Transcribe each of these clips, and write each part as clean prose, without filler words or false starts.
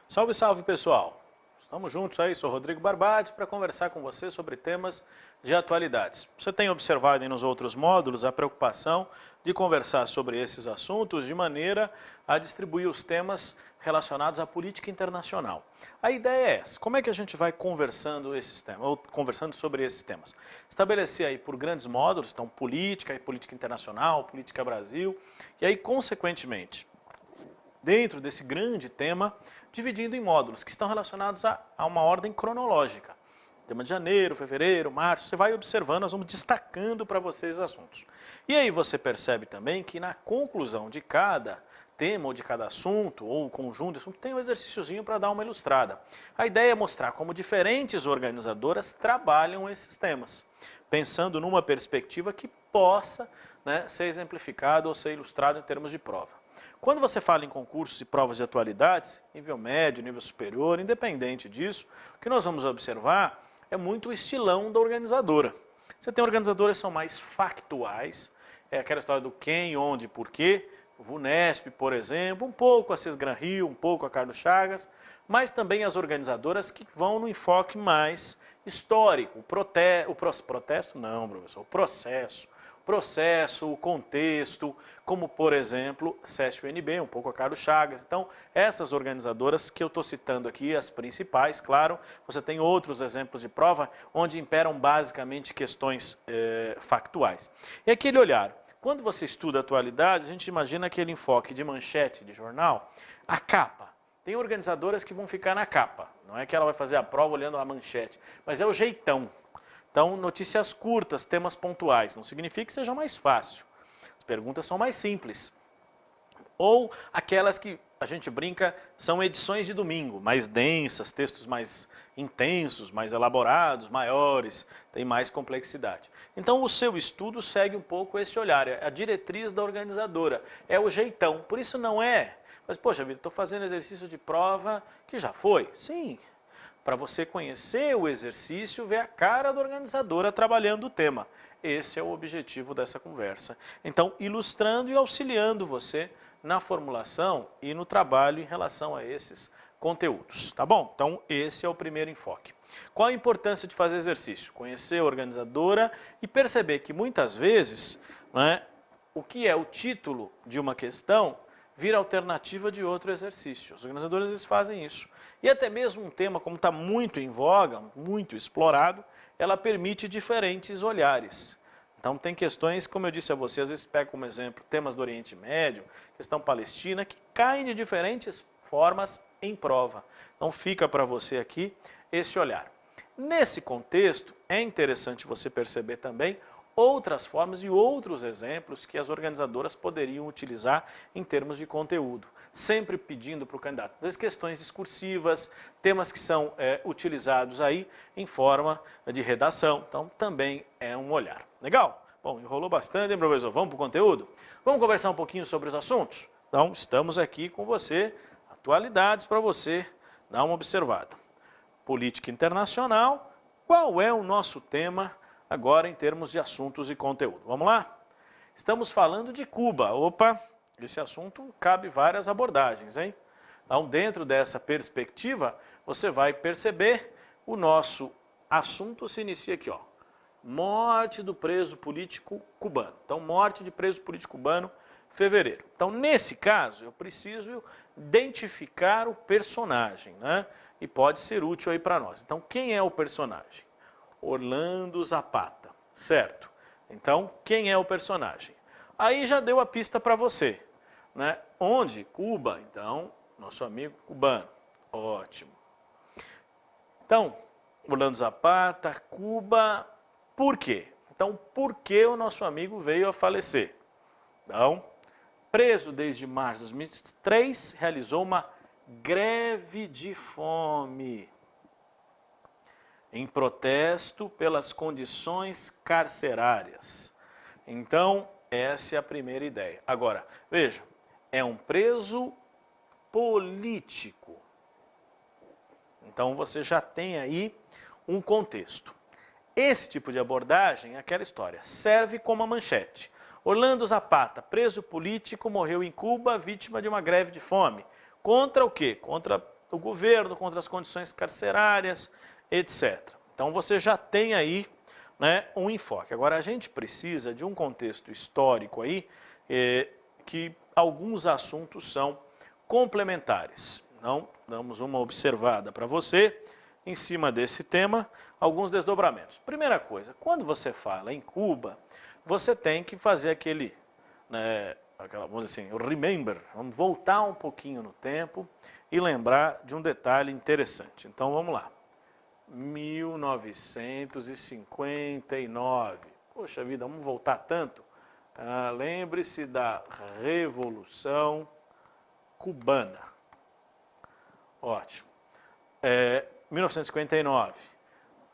Salve, salve pessoal! Estamos juntos aí, sou Rodrigo Barbati para conversar com você sobre temas de atualidades. Você tem observado aí nos outros módulos a preocupação de conversar sobre esses assuntos de maneira a distribuir os temas relacionados à política internacional. A ideia é essa, como é que a gente vai conversando esses temas, ou conversando sobre esses temas? Estabelecer aí por grandes módulos, então política e política internacional, política Brasil, e aí consequentemente, dentro desse grande tema, dividindo em módulos que estão relacionados a uma ordem cronológica. Tema de janeiro, fevereiro, março, você vai observando, nós vamos destacando para vocês os assuntos. E aí você percebe também que na conclusão de cada tema ou de cada assunto, ou conjunto de assunto, tem um exercíciozinho para dar uma ilustrada. A ideia é mostrar como diferentes organizadoras trabalham esses temas, pensando numa perspectiva que possa, né, ser exemplificado ou ser ilustrado em termos de prova. Quando você fala em concursos e provas de atualidades, nível médio, nível superior, independente disso, o que nós vamos observar é muito o estilão da organizadora. Você tem organizadoras que são mais factuais, é aquela história do quem, onde, porquê, o VUNESP, por exemplo, um pouco a Sesgran Rio, um pouco a Carlos Chagas, mas também as organizadoras que vão no enfoque mais histórico, o processo, o contexto, como por exemplo, SESC-UNB, um pouco a Carlos Chagas. Então, essas organizadoras que eu estou citando aqui, as principais, claro, você tem outros exemplos de prova onde imperam basicamente questões factuais. E aquele olhar, quando você estuda a atualidade, a gente imagina aquele enfoque de manchete de jornal, a capa. Tem organizadoras que vão ficar na capa, não é que ela vai fazer a prova olhando a manchete, mas é o jeitão. Então, notícias curtas, temas pontuais, não significa que seja mais fácil. As perguntas são mais simples. Ou aquelas que a gente brinca são edições de domingo, mais densas, textos mais intensos, mais elaborados, maiores, tem mais complexidade. Então, o seu estudo segue um pouco esse olhar, é a diretriz da organizadora, é o jeitão. Por isso não é, mas poxa vida, estou fazendo exercício de prova que já foi. Sim. Para você conhecer o exercício, ver a cara da organizadora trabalhando o tema. Esse é o objetivo dessa conversa. Então, ilustrando e auxiliando você na formulação e no trabalho em relação a esses conteúdos, tá bom? Então, esse é o primeiro enfoque. Qual a importância de fazer exercício? Conhecer a organizadora e perceber que muitas vezes, né, o que é o título de uma questão vira alternativa de outro exercício. Os organizadores eles fazem isso. E até mesmo um tema como está muito em voga, muito explorado, ela permite diferentes olhares. Então tem questões, como eu disse a você, às vezes pego como exemplo temas do Oriente Médio, questão palestina, que caem de diferentes formas em prova. Então fica para você aqui esse olhar. Nesse contexto, é interessante você perceber também outras formas e outros exemplos que as organizadoras poderiam utilizar em termos de conteúdo, sempre pedindo para o candidato. Às vezes questões discursivas, temas que são utilizados aí em forma de redação, então também é um olhar. Legal? Bom, enrolou bastante, hein, professor? Vamos para o conteúdo? Vamos conversar um pouquinho sobre os assuntos? Então, estamos aqui com você, atualidades para você dar uma observada. Política internacional, qual é o nosso tema agora em termos de assuntos e conteúdo? Vamos lá? Estamos falando de Cuba. Opa, esse assunto cabe várias abordagens, hein? Então, dentro dessa perspectiva, você vai perceber o nosso assunto se inicia aqui, ó. Morte do preso político cubano. Então, morte de preso político cubano, fevereiro. Então, nesse caso, eu preciso identificar o personagem, né? E pode ser útil aí para nós. Então, quem é o personagem? Orlando Zapata, certo? Então, quem é o personagem? Aí já deu a pista para você, né? Onde? Cuba, então, nosso amigo cubano. Ótimo. Então, Orlando Zapata, Cuba, por quê? Então, por que o nosso amigo veio a falecer? Então, preso desde março de 2003, realizou uma greve de fome em protesto pelas condições carcerárias. Então, essa é a primeira ideia. Agora, veja, é um preso político. Então, você já tem aí um contexto. Esse tipo de abordagem é aquela história, serve como a manchete. Orlando Zapata, preso político, morreu em Cuba, vítima de uma greve de fome. Contra o quê? Contra o governo, contra as condições carcerárias, etc. Então você já tem aí, né, um enfoque. Agora a gente precisa de um contexto histórico aí, que alguns assuntos são complementares. Então, damos uma observada para você, em cima desse tema, alguns desdobramentos. Primeira coisa, quando você fala em Cuba, você tem que fazer aquele, né, vamos dizer assim, remember, vamos voltar um pouquinho no tempo e lembrar de um detalhe interessante. Então, vamos lá. 1959. Poxa vida, vamos voltar tanto? Lembre-se da Revolução Cubana. Ótimo. 1959.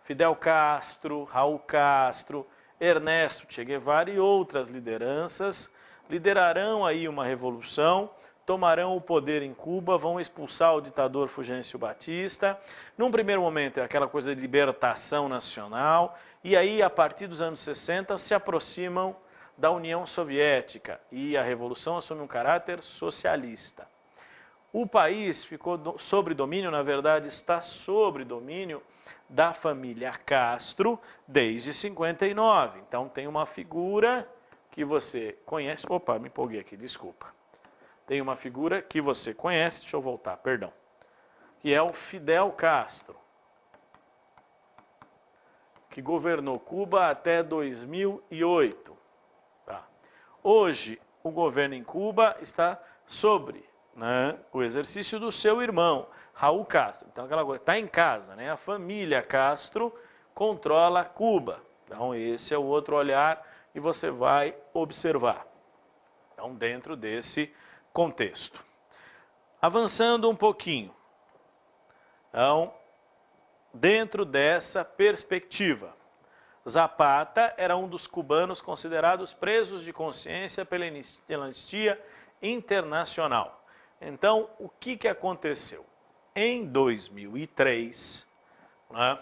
Fidel Castro, Raul Castro, Ernesto Che Guevara e outras lideranças liderarão aí uma revolução, tomarão o poder em Cuba, vão expulsar o ditador Fulgêncio Batista. Num primeiro momento é aquela coisa de libertação nacional, e aí a partir dos anos 60 se aproximam da União Soviética e a revolução assume um caráter socialista. O país ficou sob domínio, na verdade está sob domínio da família Castro desde 59. Então tem uma figura que você conhece, opa, me empolguei aqui, desculpa. Tem uma figura que você conhece, deixa eu voltar, perdão, que é o Fidel Castro, que governou Cuba até 2008. Tá. Hoje, o governo em Cuba está sobre, né, o exercício do seu irmão, Raul Castro. Então, aquela coisa, está em casa, né? A família Castro controla Cuba. Então, esse é o outro olhar e você vai observar. Então, dentro desse contexto. Avançando um pouquinho. Então, dentro dessa perspectiva, Zapata era um dos cubanos considerados presos de consciência pela Anistia Internacional. Então, o que aconteceu? Em 2003, né,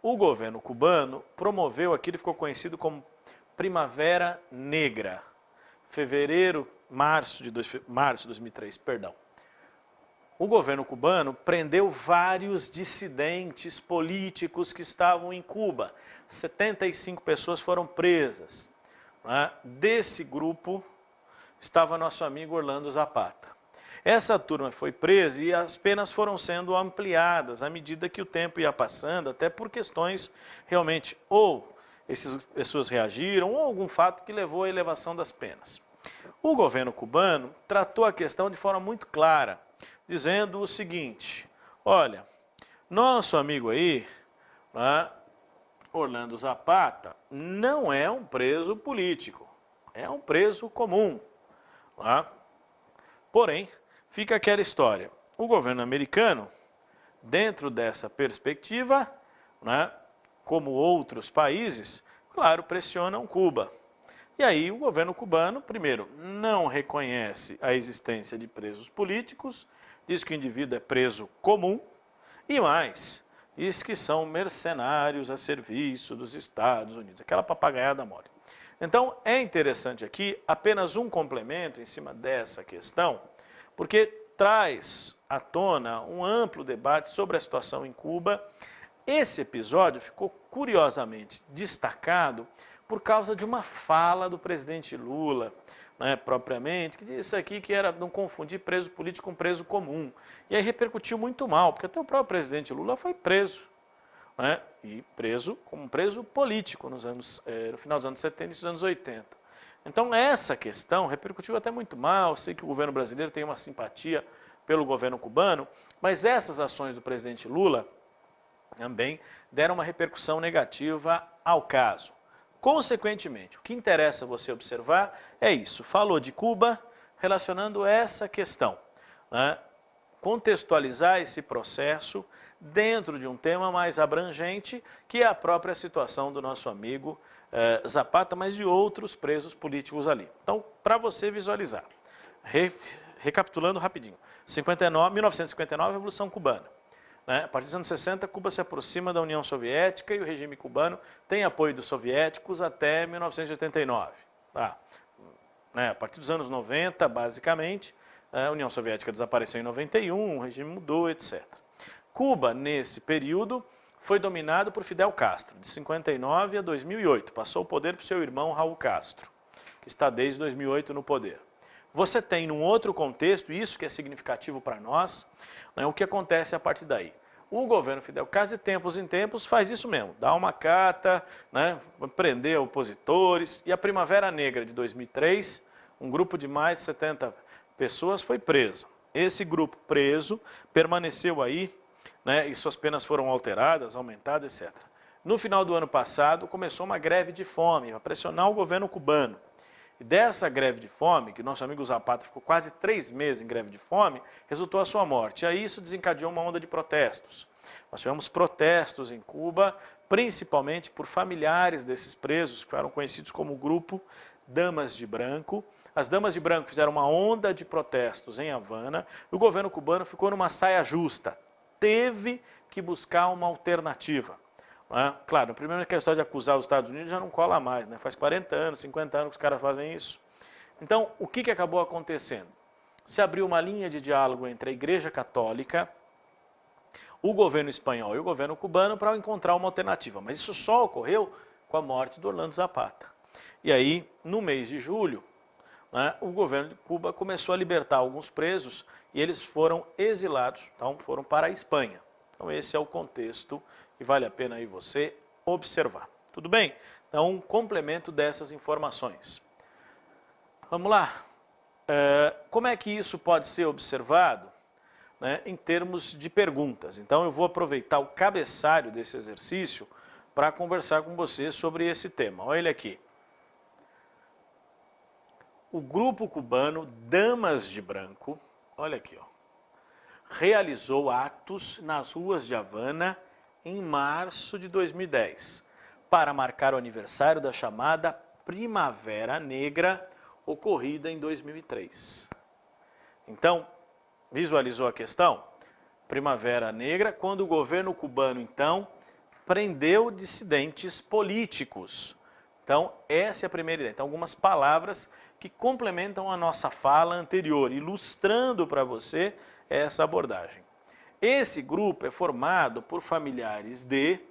o governo cubano promoveu aquilo que ficou conhecido como Primavera Negra. Março de 2003, perdão. O governo cubano prendeu vários dissidentes políticos que estavam em Cuba. 75 pessoas foram presas. Né? Desse grupo estava nosso amigo Orlando Zapata. Essa turma foi presa e as penas foram sendo ampliadas à medida que o tempo ia passando, até por questões realmente, ou essas pessoas reagiram, ou algum fato que levou à elevação das penas. O governo cubano tratou a questão de forma muito clara, dizendo o seguinte: olha, nosso amigo aí, né, Orlando Zapata, não é um preso político, é um preso comum. Né? Porém, fica aquela história, o governo americano, dentro dessa perspectiva, né, como outros países, claro, pressionam Cuba. E aí o governo cubano, primeiro, não reconhece a existência de presos políticos, diz que o indivíduo é preso comum, e mais, diz que são mercenários a serviço dos Estados Unidos, aquela papagaiada mole. Então, é interessante aqui apenas um complemento em cima dessa questão, porque traz à tona um amplo debate sobre a situação em Cuba. Esse episódio ficou curiosamente destacado por causa de uma fala do presidente Lula, né, propriamente, que disse aqui que era não confundir preso político com preso comum. E aí repercutiu muito mal, porque até o próprio presidente Lula foi preso, né, e preso como preso político no final dos anos 70 e dos anos 80. Então essa questão repercutiu até muito mal, sei que o governo brasileiro tem uma simpatia pelo governo cubano, mas essas ações do presidente Lula também deram uma repercussão negativa ao caso. Consequentemente, o que interessa você observar é isso. Falou de Cuba, relacionando essa questão, né? Contextualizar esse processo dentro de um tema mais abrangente, que é a própria situação do nosso amigo Zapata, mas de outros presos políticos ali. Então, para você visualizar, recapitulando rapidinho, 1959, Revolução Cubana. A partir dos anos 60, Cuba se aproxima da União Soviética e o regime cubano tem apoio dos soviéticos até 1989. Tá. né? A partir dos anos 90, basicamente, a União Soviética desapareceu em 91, o regime mudou, etc. Cuba, nesse período, foi dominado por Fidel Castro, de 59 a 2008. Passou o poder para o seu irmão Raul Castro, que está desde 2008 no poder. Você tem, num outro contexto, isso que é significativo para nós, né, o que acontece a partir daí. O governo Fidel Castro, de tempos em tempos, faz isso mesmo, dá uma carta, né, prender opositores, e a Primavera Negra de 2003, um grupo de mais de 70 pessoas foi preso. Esse grupo preso permaneceu aí, né, e suas penas foram alteradas, aumentadas, etc. No final do ano passado, começou uma greve de fome para pressionar o governo cubano. E dessa greve de fome, que nosso amigo Zapata ficou quase 3 meses em greve de fome, resultou a sua morte. E aí isso desencadeou uma onda de protestos. Nós tivemos protestos em Cuba, principalmente por familiares desses presos, que eram conhecidos como o grupo Damas de Branco. As Damas de Branco fizeram uma onda de protestos em Havana, e o governo cubano ficou numa saia justa. Teve que buscar uma alternativa. Claro, primeiro que a história de acusar os Estados Unidos já não cola mais, né? Faz 40 anos, 50 anos que os caras fazem isso. Então, o que acabou acontecendo? Se abriu uma linha de diálogo entre a Igreja Católica, o governo espanhol e o governo cubano para encontrar uma alternativa. Mas isso só ocorreu com a morte do Orlando Zapata. E aí, no mês de julho, né, o governo de Cuba começou a libertar alguns presos e eles foram exilados, então foram para a Espanha. Então esse é o contexto e vale a pena aí você observar. Tudo bem? Então, um complemento dessas informações. Vamos lá. Como é que isso pode ser observado, né, em termos de perguntas? Então, eu vou aproveitar o cabeçalho desse exercício para conversar com você sobre esse tema. Olha ele aqui. O grupo cubano Damas de Branco, olha aqui, ó, realizou atos nas ruas de Havana em março de 2010, para marcar o aniversário da chamada Primavera Negra, ocorrida em 2003. Então, visualizou a questão? Primavera Negra, quando o governo cubano, então, prendeu dissidentes políticos. Então, essa é a primeira ideia. Então, algumas palavras que complementam a nossa fala anterior, ilustrando para você essa abordagem. Esse grupo é formado por familiares de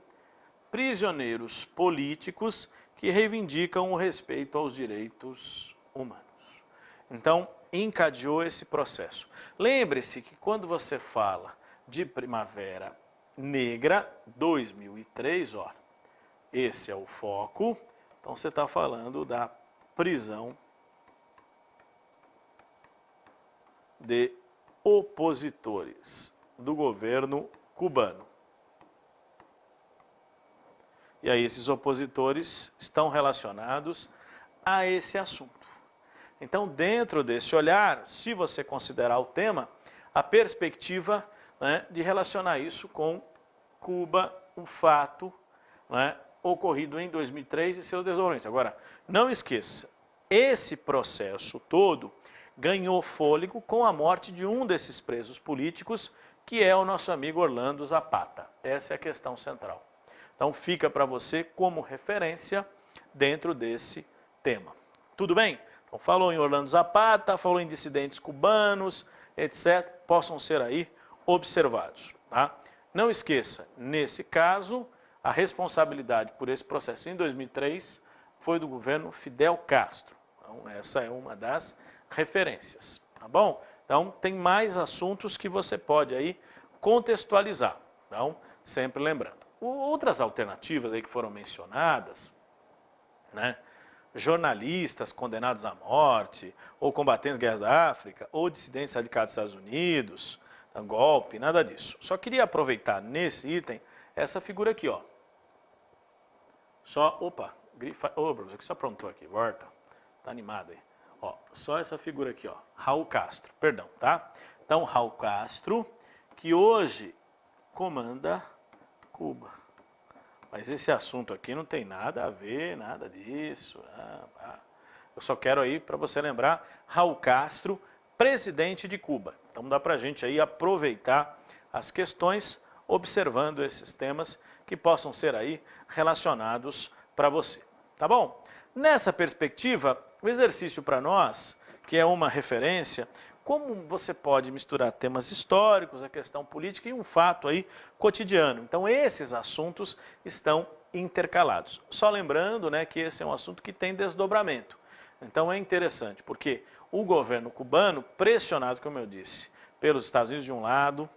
prisioneiros políticos que reivindicam o respeito aos direitos humanos. Então, encadeou esse processo. Lembre-se que quando você fala de Primavera Negra 2003, ó, esse é o foco, então você está falando da prisão de opositores do governo cubano. E aí esses opositores estão relacionados a esse assunto. Então, dentro desse olhar, se você considerar o tema, a perspectiva, né, de relacionar isso com Cuba, um fato, né, ocorrido em 2003 e seus desenvolvimentos. Agora, não esqueça, esse processo todo ganhou fôlego com a morte de um desses presos políticos, que é o nosso amigo Orlando Zapata. Essa é a questão central. Então, fica para você como referência dentro desse tema. Tudo bem? Então, falou em Orlando Zapata, falou em dissidentes cubanos, etc., possam ser aí observados. Tá? Não esqueça, nesse caso, a responsabilidade por esse processo em 2003 foi do governo Fidel Castro. Então, essa é uma das referências, tá bom? Então, tem mais assuntos que você pode aí contextualizar. Então, sempre lembrando. Outras alternativas aí que foram mencionadas, né? Jornalistas condenados à morte, ou combatentes de guerras da África, ou dissidentes radicados dos Estados Unidos, golpe, nada disso. Só queria aproveitar nesse item essa figura aqui, ó. Só, opa, grifa, ô, professor, o que você aprontou aqui? Volta, tá animado aí. Ó, só essa figura aqui, ó, Raul Castro, perdão, tá? Então, Raul Castro, que hoje comanda Cuba. Mas esse assunto aqui não tem nada a ver, nada disso. Eu só quero aí, para você lembrar, Raul Castro, presidente de Cuba. Então dá para a gente aí aproveitar as questões, observando esses temas que possam ser aí relacionados para você. Tá bom? Nessa perspectiva, o exercício para nós, que é uma referência, como você pode misturar temas históricos, a questão política e um fato aí cotidiano. Então esses assuntos estão intercalados. Só lembrando, né, que esse é um assunto que tem desdobramento. Então é interessante, porque o governo cubano, pressionado, como eu disse, pelos Estados Unidos de um lado,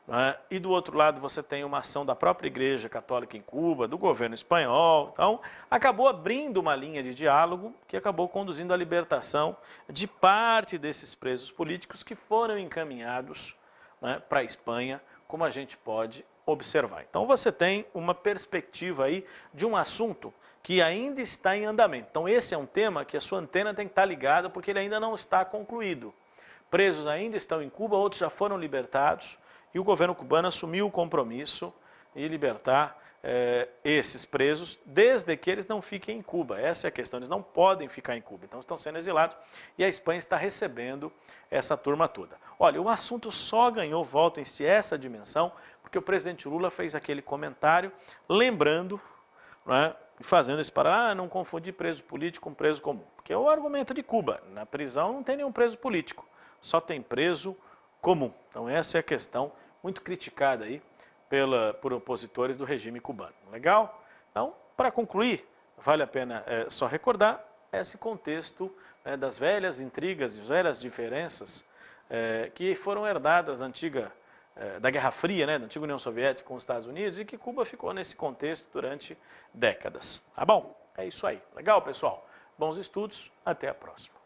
né, e do outro lado você tem uma ação da própria Igreja Católica em Cuba, do governo espanhol, então acabou abrindo uma linha de diálogo que acabou conduzindo à libertação de parte desses presos políticos que foram encaminhados, né, para a Espanha, como a gente pode observar. Então você tem uma perspectiva aí de um assunto que ainda está em andamento. Então esse é um tema que a sua antena tem que estar ligada porque ele ainda não está concluído. Presos ainda estão em Cuba, outros já foram libertados e o governo cubano assumiu o compromisso de libertar esses presos desde que eles não fiquem em Cuba. Essa é a questão, eles não podem ficar em Cuba, então estão sendo exilados e a Espanha está recebendo essa turma toda. Olha, o assunto só ganhou volta em si essa dimensão porque o presidente Lula fez aquele comentário lembrando, né, fazendo esse para não confundir preso político com preso comum. Porque é o argumento de Cuba, na prisão não tem nenhum preso político, só tem preso comum. Então essa é a questão muito criticada aí por opositores do regime cubano. Legal? Então, para concluir, vale a pena só recordar esse contexto, né, das velhas intrigas e velhas diferenças que foram herdadas da Guerra Fria, né, da antiga União Soviética com os Estados Unidos e que Cuba ficou nesse contexto durante décadas. Tá bom? É isso aí. Legal, pessoal? Bons estudos. Até a próxima.